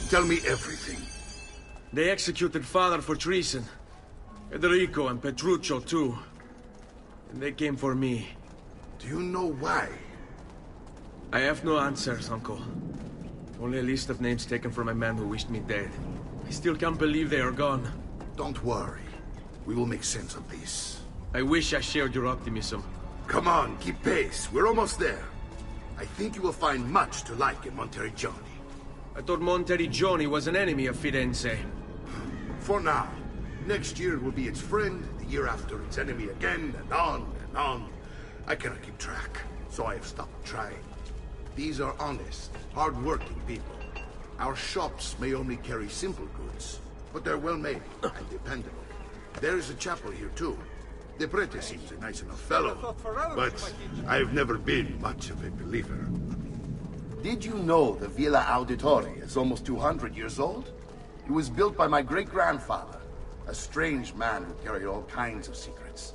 Tell me everything. They executed father for treason. Federico and Petruccio too. And they came for me. Do you know why? I have no answers, Uncle. Only a list of names taken from a man who wished me dead. I still can't believe they are gone. Don't worry. We will make sense of this. I wish I shared your optimism. Come on, keep pace. We're almost there. I think you will find much to like in Monteriggioni. I thought Monteriggioni was an enemy of Firenze. For now. Next year it will be its friend, the year after its enemy again, and on and on. I cannot keep track, so I have stopped trying. These are honest, hard-working people. Our shops may only carry simple goods, but they're well-made and dependable. There is a chapel here, too. The Prete seems a nice enough fellow, but I've never been much of a believer. Did you know the Villa Auditore is almost 200 years old? It was built by my great-grandfather, a strange man who carried all kinds of secrets.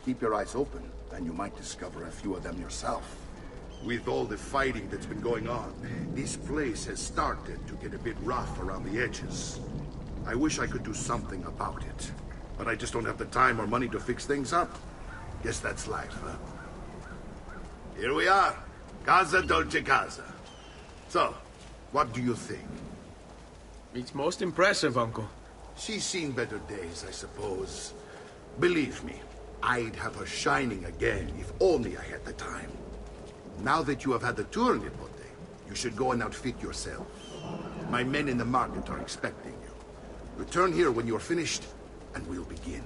Keep your eyes open, and you might discover a few of them yourself. With all the fighting that's been going on, this place has started to get a bit rough around the edges. I wish I could do something about it, but I just don't have the time or money to fix things up. Guess that's life, huh? Here we are. Casa Dolce Casa. So, what do you think? It's most impressive, Uncle. She's seen better days, I suppose. Believe me, I'd have her shining again if only I had the time. Now that you have had the tour, Nipote, you should go and outfit yourself. My men in the market are expecting you. Return here when you're finished, and we'll begin.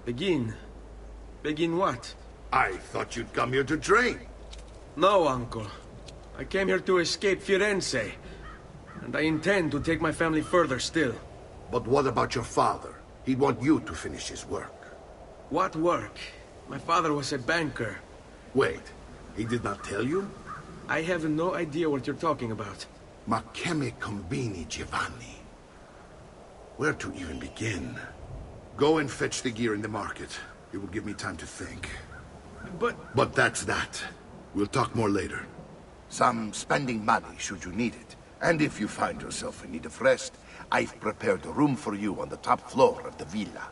Begin? Begin what? I thought you'd come here to train. No, Uncle. I came here to escape Firenze. And I intend to take my family further still. But what about your father? He'd want you to finish his work. What work? My father was a banker. Wait, he did not tell you? I have no idea what you're talking about. Ma che me combini, Giovanni? Where to even begin? Go and fetch the gear in the market. It will give me time to think. But that's that. We'll talk more later. Some spending money should you need it. And if you find yourself in need of rest, I've prepared a room for you on the top floor of the villa.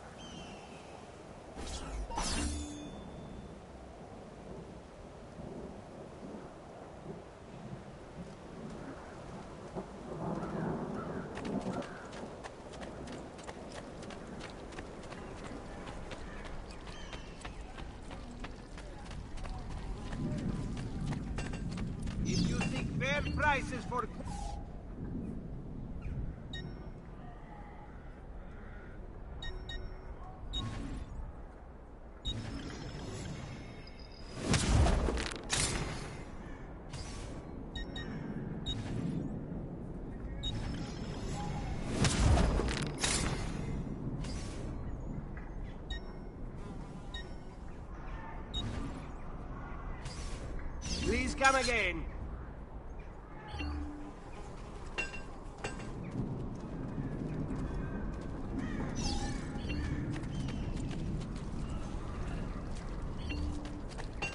If you seek fair prices for... Please come again.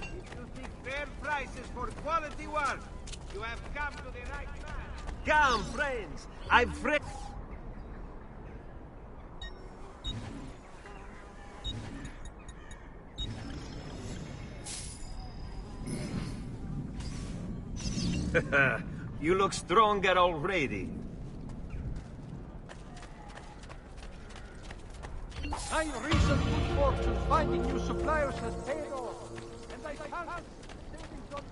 If you seek fair prices for quality work, you have come to the right man. Come, friends. I've You look stronger already. My recent good fortune finding new suppliers has paid off, and I can't savings on...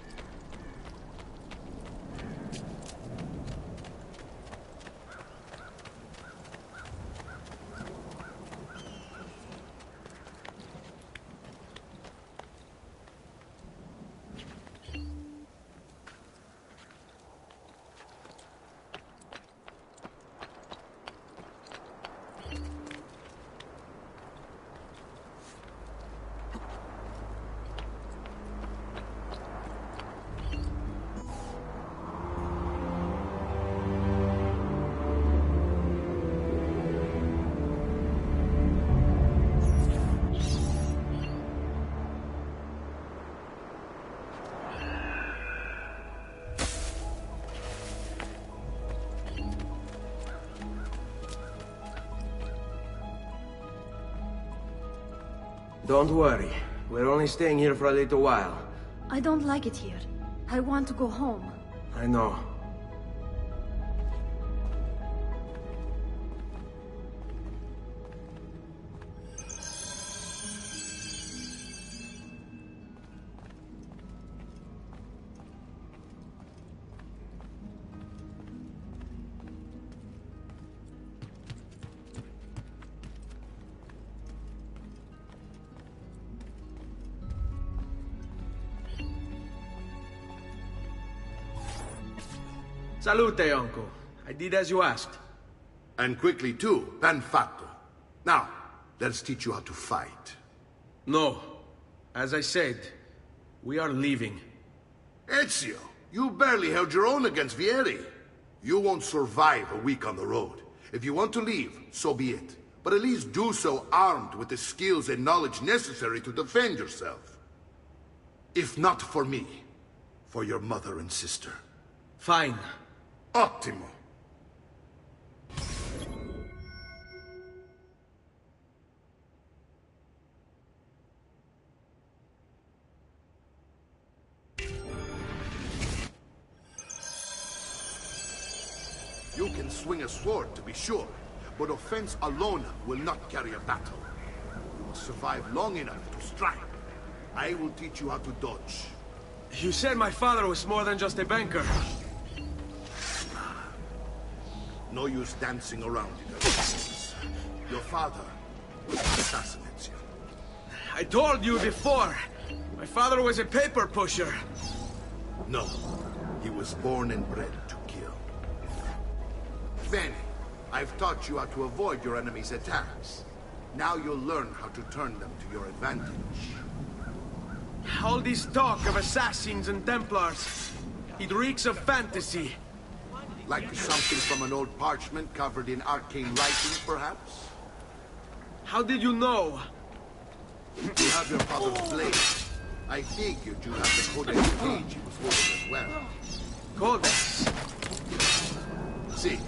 Don't worry. We're only staying here for a little while. I don't like it here. I want to go home. I know. Salute, uncle. I did as you asked. And quickly too, ben fatto. Now, let's teach you how to fight. No. As I said, we are leaving. Ezio, you barely held your own against Vieri. You won't survive a week on the road. If you want to leave, so be it. But at least do so armed with the skills and knowledge necessary to defend yourself. If not for me, for your mother and sister. Fine. Ottimo. You can swing a sword, to be sure, but offense alone will not carry a battle. You must survive long enough to strike. I will teach you how to dodge. You said my father was more than just a banker. No use dancing around it. Your father assassinates you. I told you before. My father was a paper pusher. No, he was born and bred to kill. Bene, I've taught you how to avoid your enemy's attacks. Now you'll learn how to turn them to your advantage. All this talk of assassins and Templars, it reeks of fantasy. Like something from an old parchment covered in arcane writing, perhaps? How did you know? You have your father's blade. I figured you have the Codex page he was holding as well. Codex? See,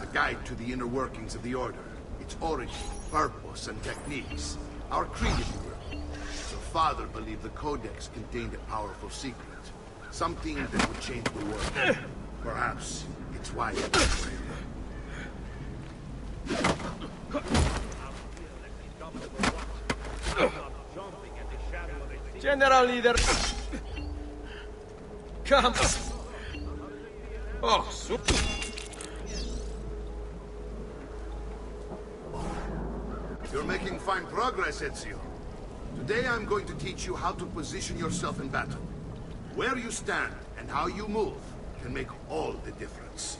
a guide to the inner workings of the Order. Its origin, purpose, and techniques. Our creed, if you will. Your father believed the Codex contained a powerful secret. Something that would change the world. Perhaps it's why it was General Leader. Come. Oh, super. You're making fine progress, Ezio. Today I'm going to teach you how to position yourself in battle. Where you stand and how you move can make all the difference.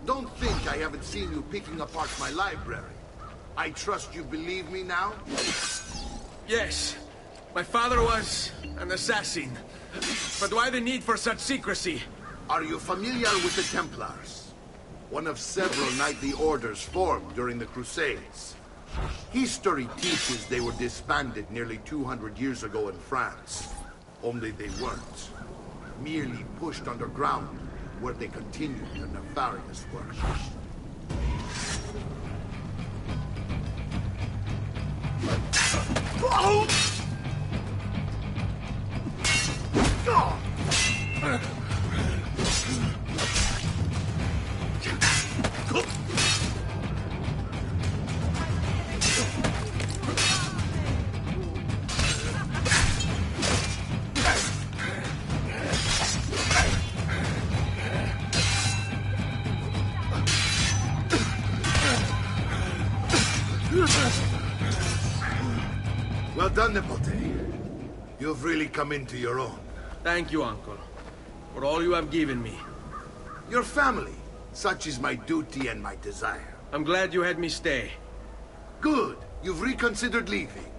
Don't think I haven't seen you picking apart my library. I trust you believe me now? Yes. My father was an assassin. But why the need for such secrecy? Are you familiar with the Templars? One of several knightly orders formed during the Crusades. History teaches they were disbanded nearly 200 years ago in France. Only they weren't. Merely pushed underground, where they continued their nefarious work. Well done, Nipote. You've really come into your own. Thank you, Uncle, for all you have given me. Your family. Such is my duty and my desire. I'm glad you had me stay. Good. You've reconsidered leaving.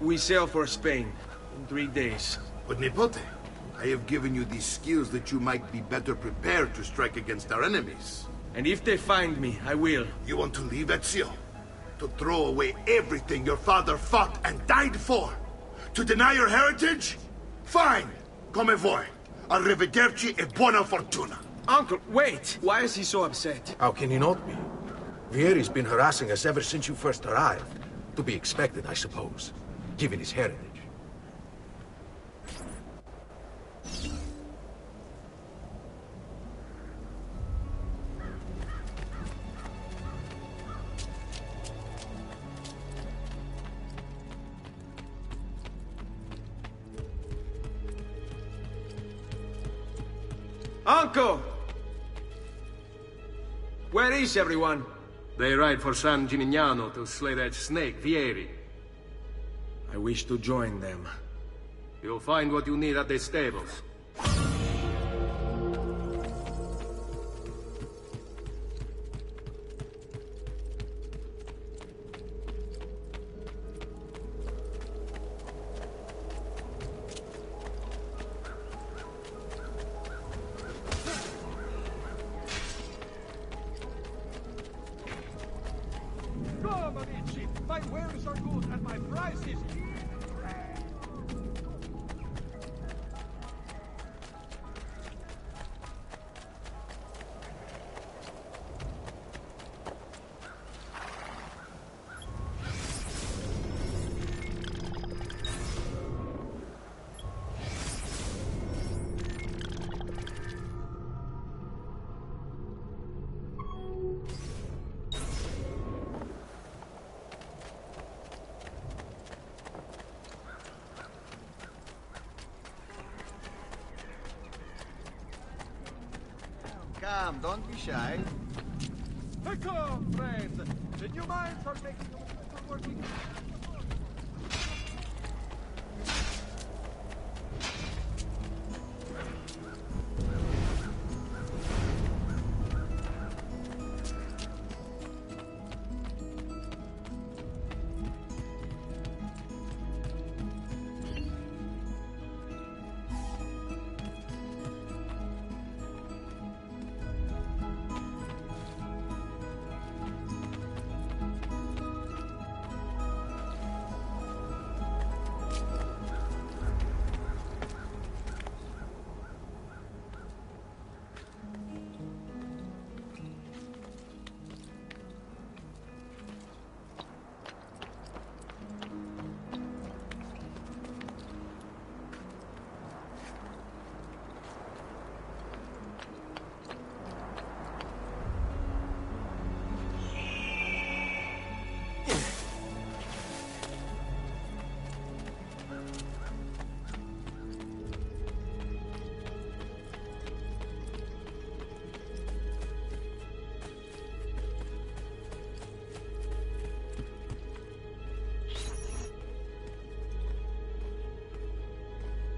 We sail for Spain in 3 days. But Nipote, I have given you these skills that you might be better prepared to strike against our enemies. And if they find me, I will. You want to leave, Ezio? To throw away everything your father fought and died for? To deny your heritage? Fine. Come vuoi. Arrivederci e buona fortuna. Uncle, wait! Why is he so upset? How can he not be? Vieri's been harassing us ever since you first arrived. To be expected, I suppose, given his heritage. Uncle! Where is everyone? They ride for San Gimignano to slay that snake, Vieri. I wish to join them. You'll find what you need at the stables. Come, amici! My wares are good and my price is... Come, don't be shy. Hey, come, friends! The new mines are making a working...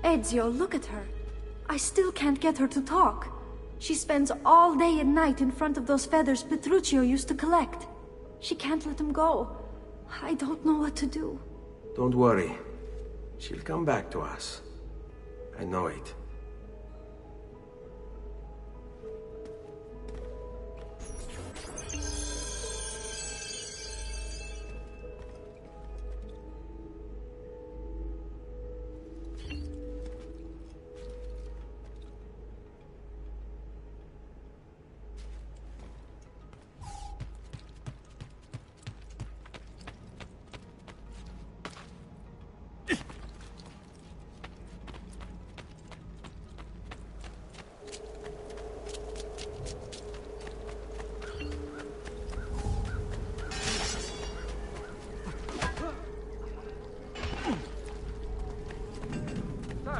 Ezio, look at her. I still can't get her to talk. She spends all day and night in front of those feathers Petruchio used to collect. She can't let them go. I don't know what to do. Don't worry. She'll come back to us. I know it.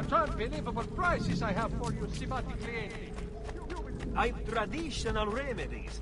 Such unbelievable prices I have for you, Stimati Clienti. I'm traditional remedies.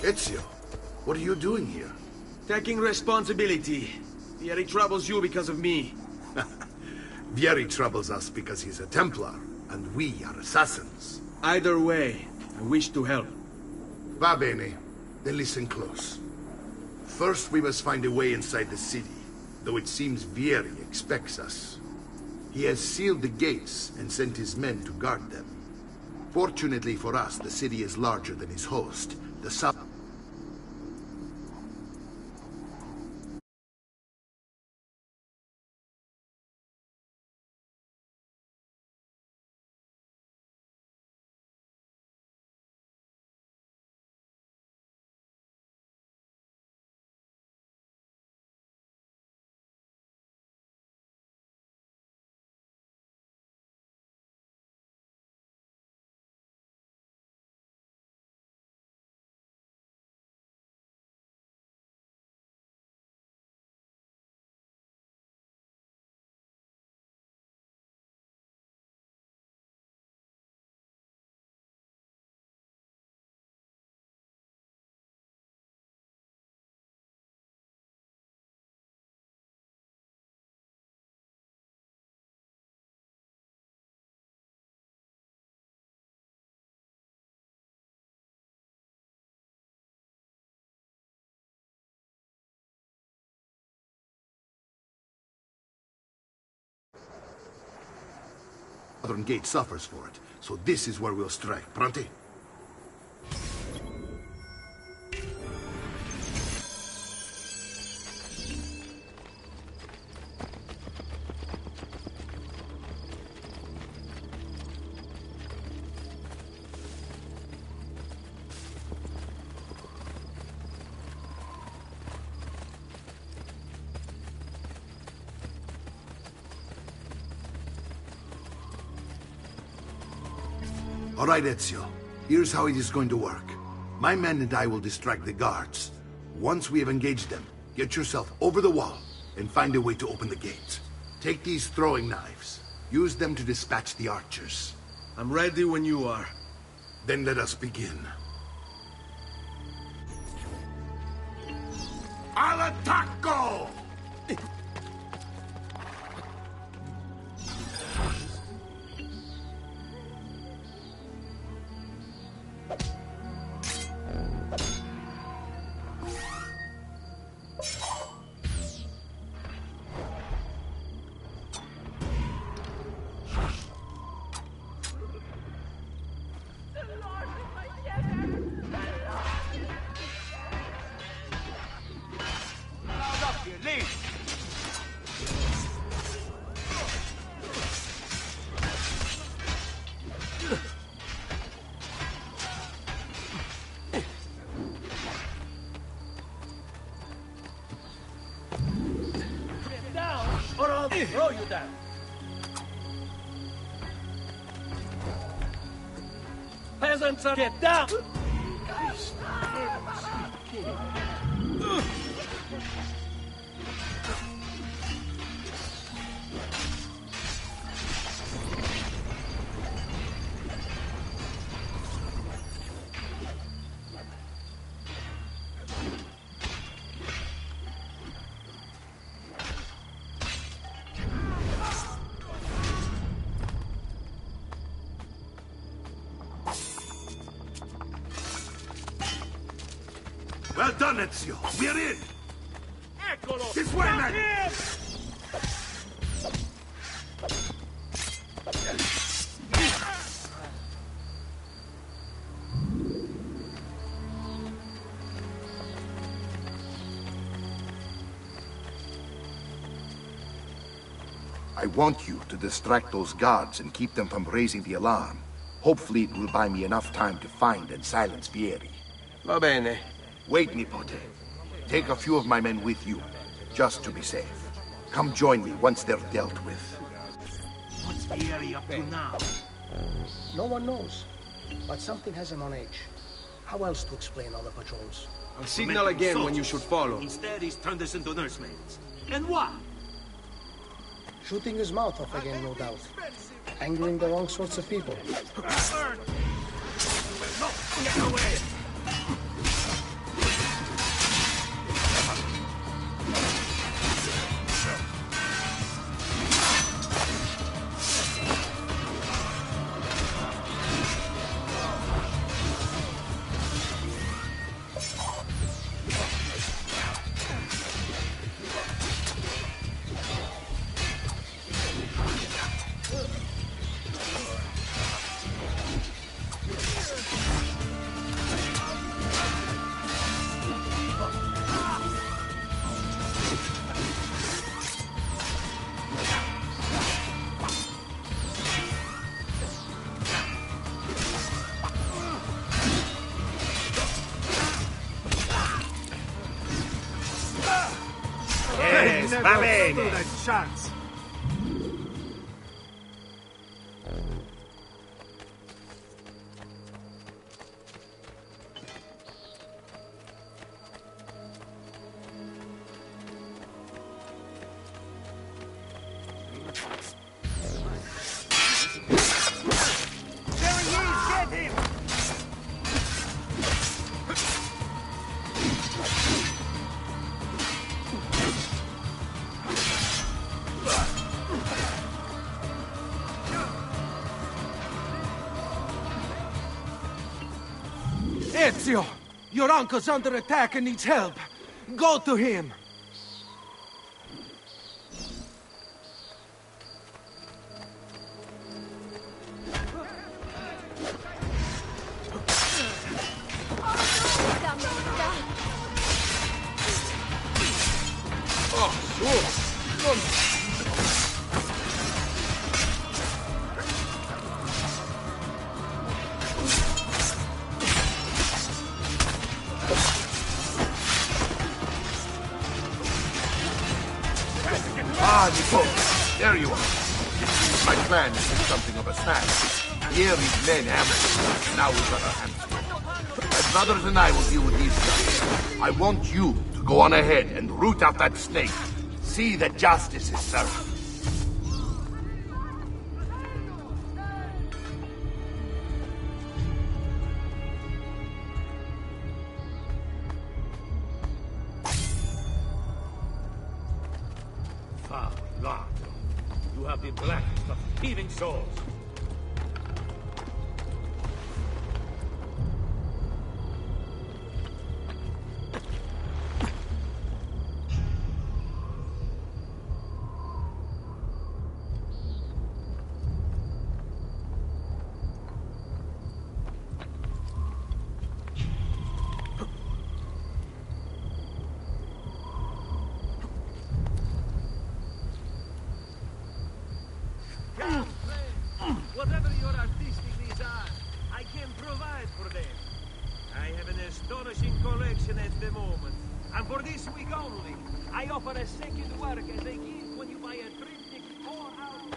Ezio, what are you doing here? Taking responsibility. Vieri troubles you because of me. Vieri troubles us because he's a Templar, and we are assassins. Either way, I wish to help. Va bene. Then listen close. First, we must find a way inside the city, though it seems Vieri expects us. He has sealed the gates and sent his men to guard them. Fortunately for us, the city is larger than his host, the sub... Southern gate suffers for it, so this is where we'll strike. Pronti? All right, Ezio. Here's how it is going to work. My men and I will distract the guards. Once we have engaged them, get yourself over the wall and find a way to open the gates. Take these throwing knives. Use them to dispatch the archers. I'm ready when you are. Then let us begin. Al attacco! Or I'll throw you down. Peasants, get down! Well done, Ezio. We're in. Eccolo! This way, Down men! here! I want you to distract those guards and keep them from raising the alarm. Hopefully it will buy me enough time to find and silence Vieri. Va bene. Wait, Nipote. Take a few of my men with you, just to be safe. Come join me once they're dealt with. What's Vieri up to now? No one knows, but something has him on edge. How else to explain all the patrols? I'll signal again when you should follow. Instead, he's turned us into nursemaids. And why? Shooting his mouth off again, no doubt. Angering the wrong sorts of people. Get away! never stood a chance. Ezio! Your uncle's under attack and needs help. Go to him! Ah, Nico, there you are. My plan is something of a snack. Here these men ambushed. Now we've got our hands full. My brothers and I will deal with these guys. I want you to go on ahead and root out that snake. See that justice is served. God, you have the blackest of thieving souls. Whatever your artistic needs are, I can provide for them. I have an astonishing collection at the moment. And for this week only, I offer a second work as a gift when you buy a triptych 4 hours.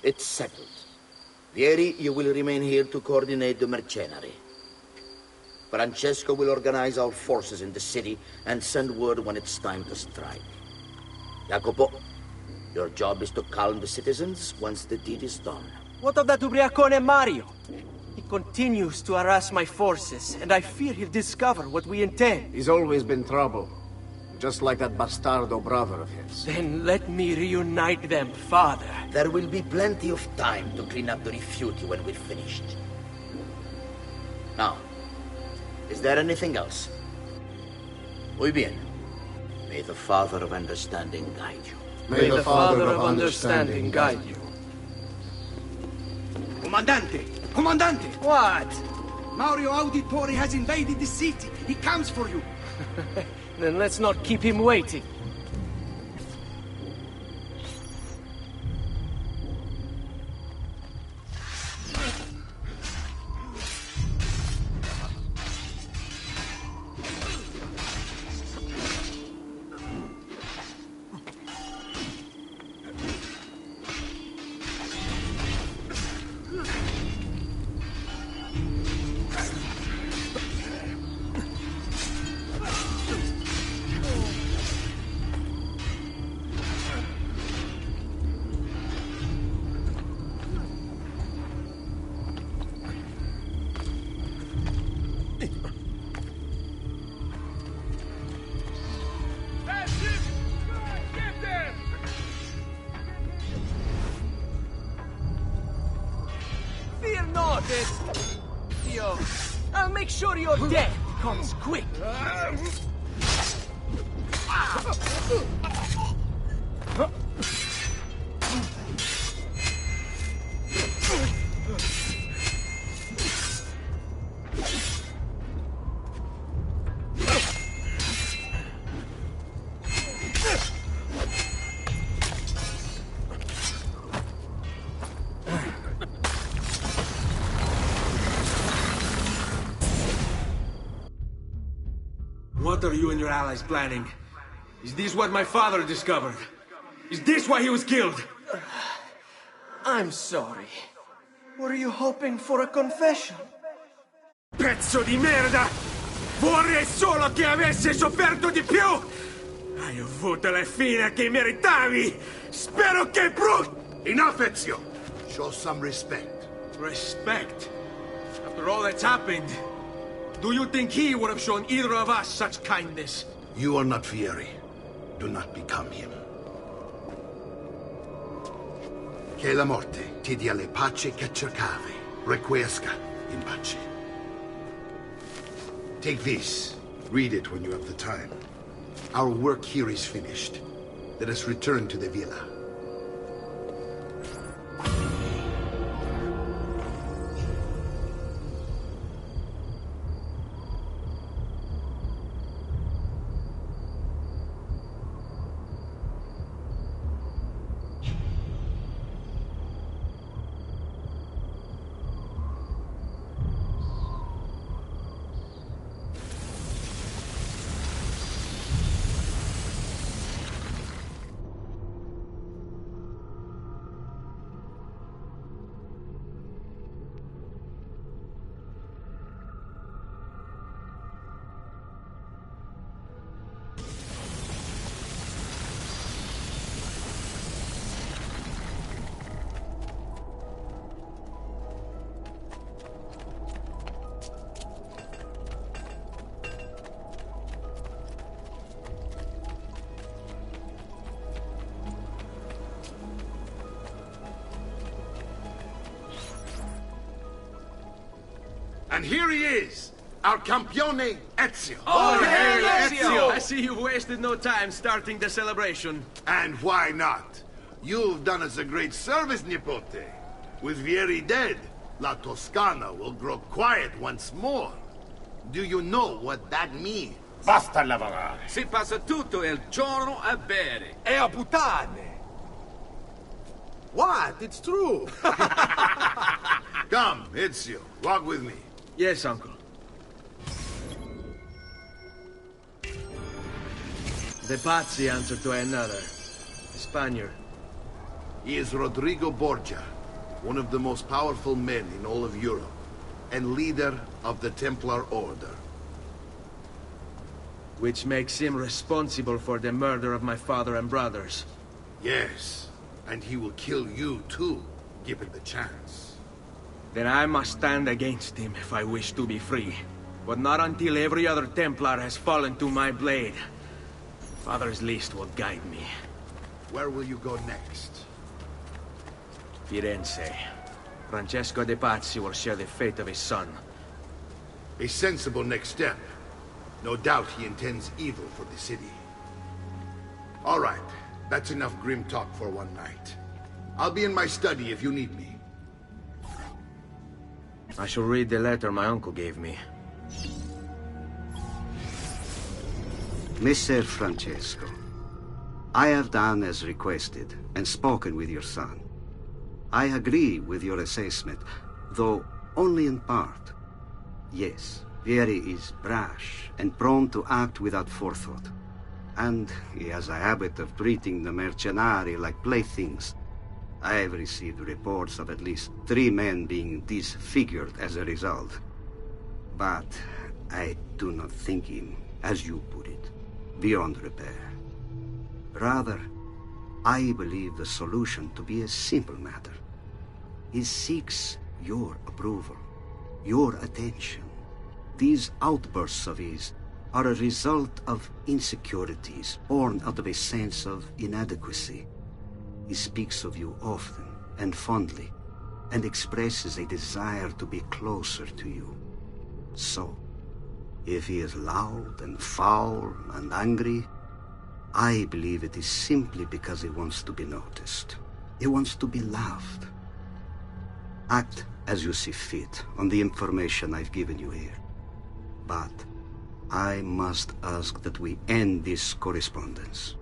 It's settled. Vieri, you will remain here to coordinate the mercenary. Francesco will organize our forces in the city and send word when it's time to strike. Jacopo, your job is to calm the citizens once the deed is done. What of that Ubriacone Mario? He continues to harass my forces, and I fear he'll discover what we intend. He's always been trouble. Just like that bastardo brother of his. Then let me reunite them, father. There will be plenty of time to clean up the Rifiuti when we're finished. Now, is there anything else? Muy bien. May the Father of Understanding guide you. May the Father of Understanding guide you. Comandante! Comandante! What? Mario Auditore has invaded the city. He comes for you. Then let's not keep him waiting. stupid! Yo, I'll make sure your death comes quick! What are you and your allies planning? Is this what my father discovered? Is this why he was killed? I'm sorry. Were you hoping for a confession? Pezzo di merda! Vorrei solo che avessi sofferto di più! Hai avuto la fine che meritavi! Spero che Enough, Ezio! Show some respect. Respect? After all that's happened, do you think he would have shown either of us such kindness? You are not Fieri. Do not become him. Che la morte ti dia le pace che cercavi. Requiesca in pace. Take this. Read it when you have the time. Our work here is finished. Let us return to the villa. And here he is, our campione, Ezio. Oh, hey, Ezio! I see you've wasted no time starting the celebration. And why not? You've done us a great service, Nipote. With Vieri dead, La Toscana will grow quiet once more. Do you know what that means? Basta lavorare. Si passa tutto il giorno a bere. E a puttane! What? It's true! Come, Ezio, walk with me. Yes, uncle. The Pazzi answer to another. A Spaniard. He is Rodrigo Borgia, one of the most powerful men in all of Europe, and leader of the Templar Order. Which makes him responsible for the murder of my father and brothers. Yes, and he will kill you too, given the chance. Then I must stand against him if I wish to be free. But not until every other Templar has fallen to my blade. Father's list will guide me. Where will you go next? Firenze. Francesco de Pazzi will share the fate of his son. A sensible next step. No doubt he intends evil for the city. All right, that's enough grim talk for one night. I'll be in my study if you need me. I shall read the letter my uncle gave me. Messer Francesco, I have done as requested and spoken with your son. I agree with your assessment, though only in part. Yes, Vieri is brash and prone to act without forethought. And he has a habit of treating the mercenari like playthings. I have received reports of at least 3 men being disfigured as a result. But I do not think him, as you put it, beyond repair. Rather, I believe the solution to be a simple matter. He seeks your approval, your attention. These outbursts of his are a result of insecurities born out of a sense of inadequacy. He speaks of you often and fondly, and expresses a desire to be closer to you. So, if he is loud and foul and angry, I believe it is simply because he wants to be noticed. He wants to be loved. Act as you see fit on the information I've given you here. But I must ask that we end this correspondence.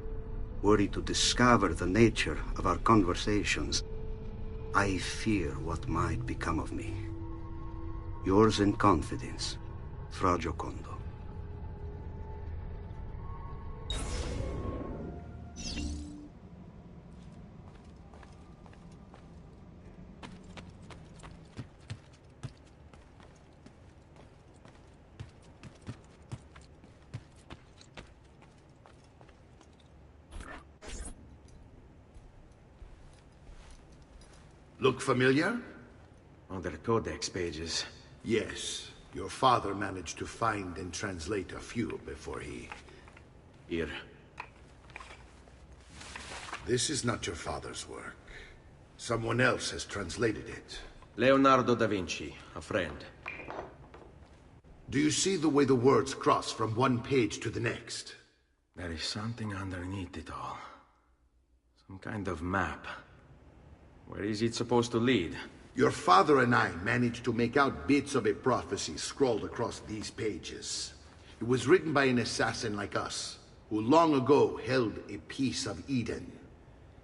Were he to discover the nature of our conversations, I fear what might become of me. Yours in confidence, Fra Giocondo. Look familiar? Other codex pages. Yes. Your father managed to find and translate a few before he... Here. This is not your father's work. Someone else has translated it. Leonardo da Vinci, a friend. Do you see the way the words cross from one page to the next? There is something underneath it all. Some kind of map. Where is it supposed to lead? Your father and I managed to make out bits of a prophecy scrawled across these pages. It was written by an assassin like us, who long ago held a piece of Eden.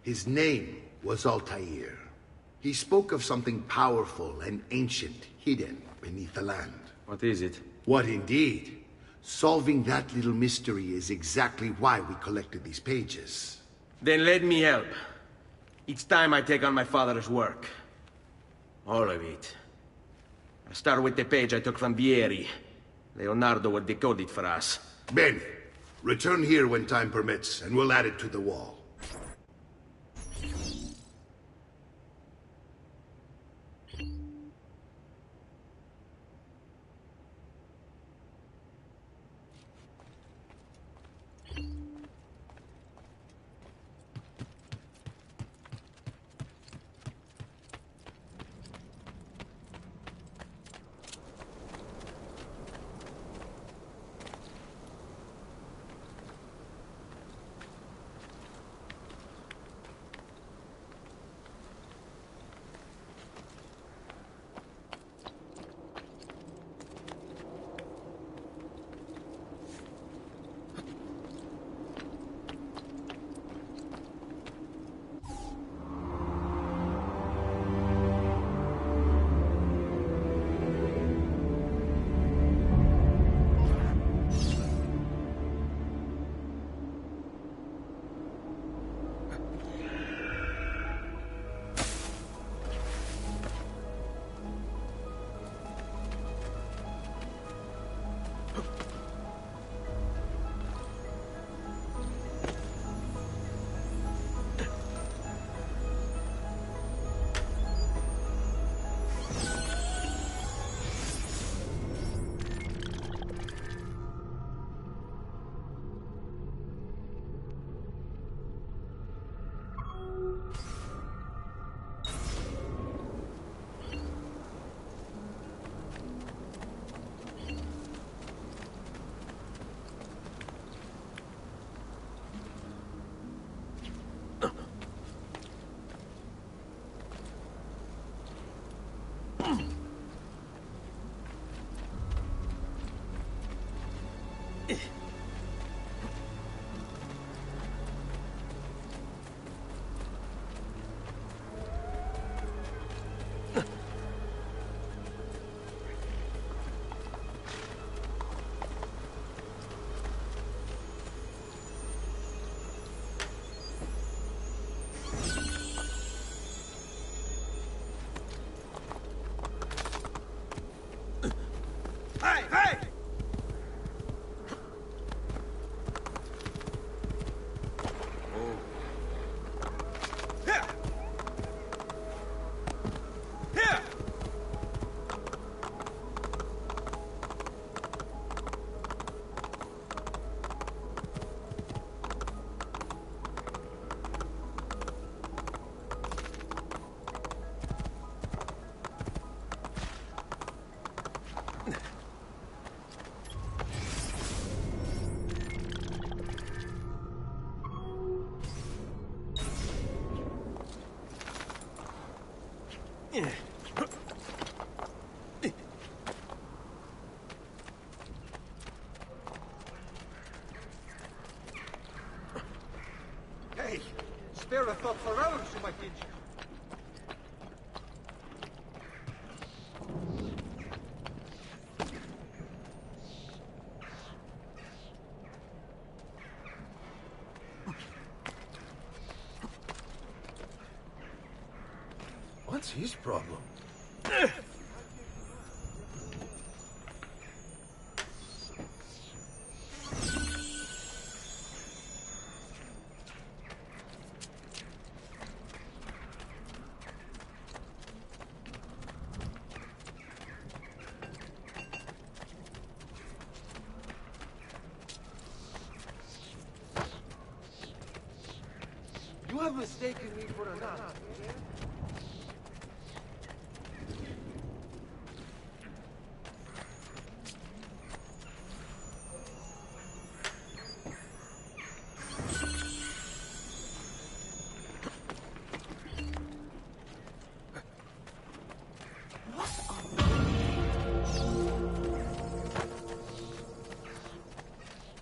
His name was Altair. He spoke of something powerful and ancient hidden beneath the land. What is it? What indeed? Solving that little mystery is exactly why we collected these pages. Then let me help. Each time I take on my father's work. All of it. I'll start with the page I took from Vieri. Leonardo will decode it for us. Ben, return here when time permits, and we'll add it to the wall. Hey, spare a thought for others who might need you. What's his problem? You have mistaken me for a nun.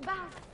Bas,